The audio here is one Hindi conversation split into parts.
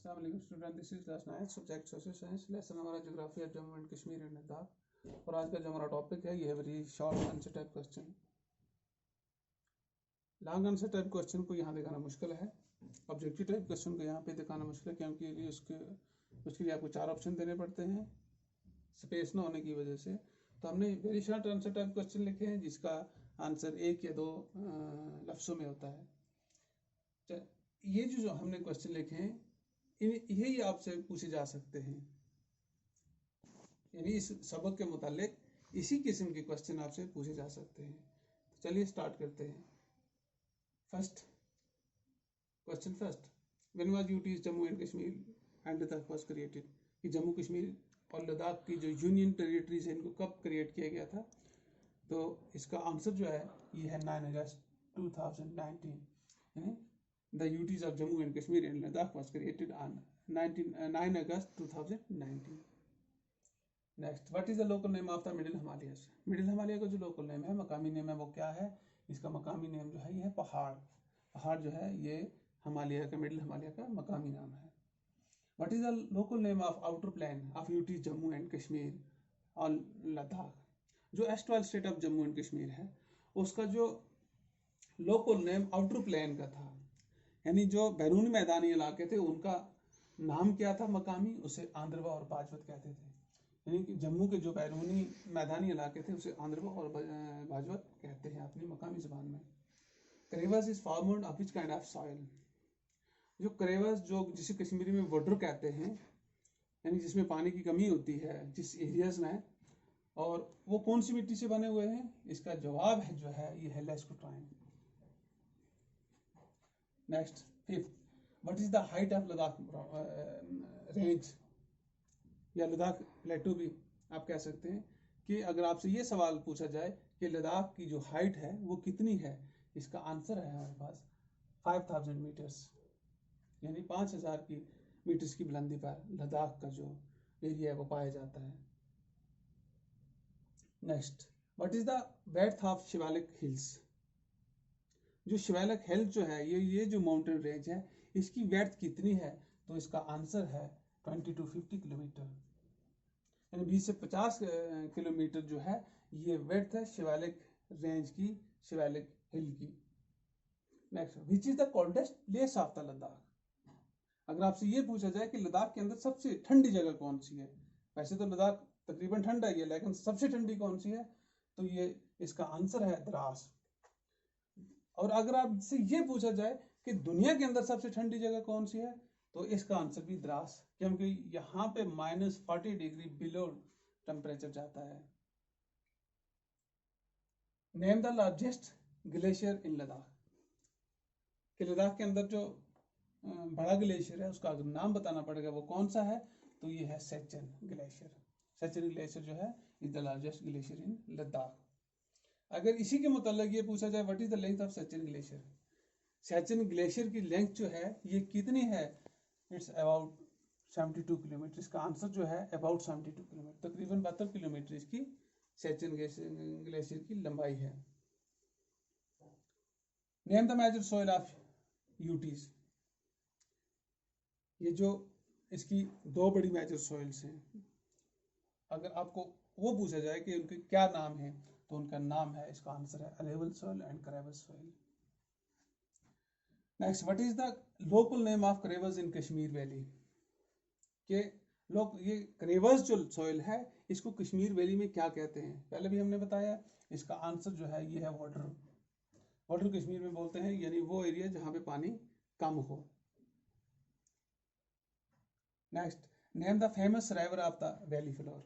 अस्सलाम वालेकुम student, this is class 9 subject social science, lesson हमारा geography of Jammu and Kashmir and Ladakh. और आज का जो हमारा टॉपिक है ये है very short answer type question. Long answer type question को यहाँ दिखाना मुश्किल है, ऑब्जेक्टिव टाइप क्वेश्चन को यहाँ पे दिखाना मुश्किल है, क्योंकि उसके लिए आपको 4 ऑप्शन देने पड़ते हैं स्पेस ना होने की वजह से। तो हमने very short answer type question लिखे हैं जिसका आंसर 1 या 2 लफ्ज़ों में होता है। ये जो हमने क्वेश्चन लिखे हैं यही आपसे पूछे जा सकते हैं, यानी इस सबक के मुतालिक इसी किस्म के क्वेश्चन आपसे पूछे जा सकते हैं। तो चलिए स्टार्ट करते हैं। Question first, when was UT Jammu and Kashmir and Ladakh was created, कि जम्मू कश्मीर और लद्दाख की जो यूनियन टेरिटरीज है इनको कब क्रिएट किया गया था। तो इसका आंसर जो है ये है 9 अगस्त 2019, यानी The UTs of Jammu and Kashmir and Ladakh was created on 9 August 2019. Next, what is the local name of the Middle Himalayas? Middle Himalaya का जो local name है, मकामी नेम है, वो क्या है? इसका मकामी नेम जो है ये है पहाड़। पहाड़ जो है ये हिमालय का, मिडिल हिमालय का मकामी नाम है। What is the local name of outer plain of UT Jammu and Kashmir और लद्दाख? जो erstwhile state of Jammu and Kashmir है उसका जो लोकल नेम आउटर प्लेन का था, यानी जो बैरूनी मैदानी इलाके थे उनका नाम क्या था मकामी, उसे आंद्रवा और बाजवत कहते थे। यानी कि जम्मू के जो बैरूनी मैदानी इलाके थे उसे आंद्रवा और बाजवत कहते हैं अपनी मकामी ज़बान में। Karewas is formed of which kind of soil? जो करेवस जो जिसे कश्मीरी में वोडर कहते हैं, यानी जिसमें पानी की कमी होती है जिस एरियाज में, और वो कौन सी मिट्टी से बने हुए हैं? इसका जवाब है जो है ये है lacustrine. Next, fifth, what is the height of Ladakh range या लद्दाख प्लेटो भी आप कह सकते हैं। कि अगर आपसे ये सवाल पूछा जाए कि लद्दाख की जो हाइट है वो कितनी है, इसका आंसर है हमारे पास 5000 मीटर्स, यानी 5000 की मीटर्स की बुलंदी पर लद्दाख का जो एरिया है वो पाया जाता है। Next, what is the breadth of Shivalik hills? जो शिवालिक हिल जो है ये जो माउंटेन रेंज है इसकी वेड्थ कितनी है? तो इसका आंसर है 20 to 50 किलोमीटर, यानी 20 से 50 किलोमीटर जो है ये वेड्थ है शिवालिक रेंज की, शिवालिक हिल की। Next, which is the coldest place of the Ladakh? अगर आपसे ये पूछा जाए कि लद्दाख के अंदर सबसे ठंडी जगह कौन सी है, वैसे तो लद्दाख तकरीबन ठंडा ही है लेकिन सबसे ठंडी कौन सी है, तो ये इसका आंसर है द्रास। और अगर आपसे ये पूछा जाए कि दुनिया के अंदर सबसे ठंडी जगह कौन सी है, तो इसका आंसर भी द्रास, क्योंकि यहाँ पे -40 डिग्री बिलो टेम्परेचर जाता है। Name the largest glacier in Ladakh, कि लद्दाख के अंदर जो बड़ा ग्लेशियर है उसका अगर नाम बताना पड़ेगा वो कौन सा है, तो ये है सेचन ग्लेशियर। सेचन ग्लेशियर जो है is the largest glacier in Ladakh. अगर इसी के मुताल्लिक ये पूछा जाए what is the length of Siachen glacier, Siachen glacier की लेंथ जो है ये कितनी है, इट्स अबाउट 72 किलोमीटर। इसका आंसर जो है अबाउट 72 किलोमीटर, तकरीबन 72 किलोमीटर इसकी सेचन ग्लेशियर की लंबाई है। Name the major soil of UTs, ये जो इसकी 2 बड़ी मेजर सॉइल्स हैं, अगर आपको वो पूछा जाए कि उनके क्या नाम है, तो उनका नाम है, इसका आंसर है alluvial soil and karewas soil. Next, what is the local name of karewas in Kashmir valley? के लोग ये करेवस जो सॉइल है इसको कश्मीर वैली में क्या कहते हैं, पहले भी हमने बताया। इसका आंसर जो है ये है वाटर। वाटर कश्मीर में बोलते हैं, यानी वो एरिया जहाँ पे पानी कम हो। Next, name the famous river of the valley floor,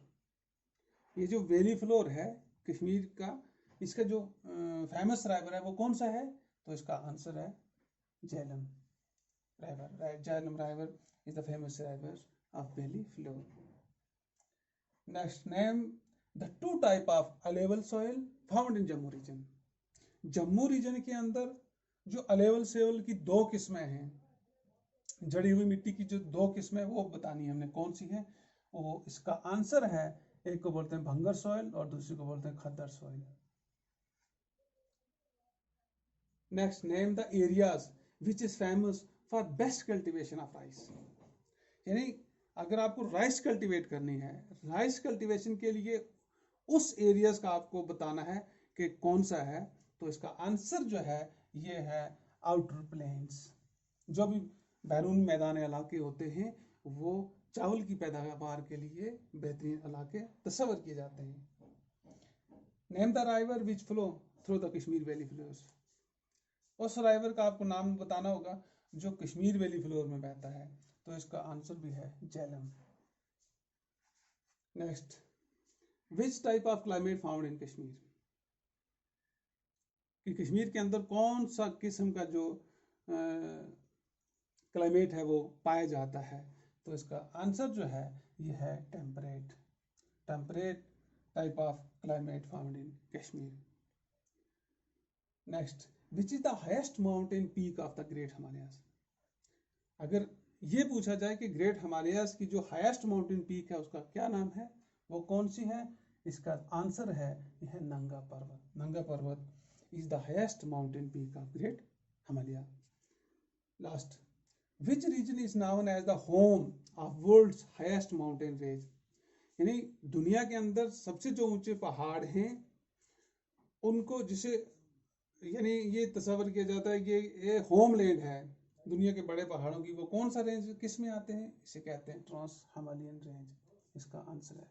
ये जो वैली फ्लोर है कश्मीर का, इसका जो फेमस रिवर है वो कौन सा है, तो इसका आंसर है Jhelum river. Jhelum river is the famous river of valley floor. Next, name the 2 type of alluvial soil found in Jammu region. Jammu region के अंदर जो अलेवल सॉइल की 2 किस्में हैं, जड़ी हुई मिट्टी की जो 2 किस्में वो बतानी है हमने, कौन सी है वो, इसका आंसर है, एक को बोलते हैं भंगर सॉइल और दूसरी को बोलते हैं khadar soil. Next, name the areas which is famous for best cultivation of rice. यानी अगर आपको राइस कल्टीवेट करनी है, राइस कल्टीवेशन के लिए उस एरियाज का आपको बताना है कि कौन सा है, तो इसका आंसर जो है ये है आउटर प्लेन्स। जो भी बैरून मैदान इलाके होते हैं वो चावल की पैदावार के लिए बेहतरीन इलाके तस्वर किए जाते हैं। Name the राइवर which flow through the Kashmir valley floors. उस राइवर का आपको नाम बताना होगा जो कश्मीर वैली फ्लोर में बहता है, तो इसका आंसर भी है Jhelum. Next, which type of climate found in Kashmir. कि कश्मीर के अंदर कौन सा किस्म का जो क्लाइमेट है वो पाया जाता है, तो इसका आंसर जो है ये है temperate. Temperate type of climate found in Kashmir. Next, which is the highest mountain peak of the great Himalayas. अगर ये पूछा जाए कि ग्रेट हिमालयाज की जो हाईएस्ट माउंटेन पीक है उसका क्या नाम है, वो कौन सी है, इसका आंसर है यह नंगा Parbat. Nanga Parbat is the highest mountain peak of great Himalaya. Last, which region is known as the home of world's highest mountain range. यानी दुनिया के अंदर सबसे जो ऊंचे पहाड़ हैं उनको जिसे यानी ये तस्वर किया जाता है कि ये होमलैंड है दुनिया के बड़े पहाड़ों की, वो कौन सा रेंज किस में आते हैं, इसे कहते हैं ट्रांस हिमालयन रेंज। इसका आंसर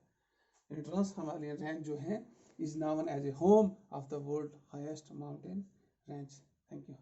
है ट्रांस हिमालयन रेंज जो है is known as a home of the world highest mountain range. Thank you.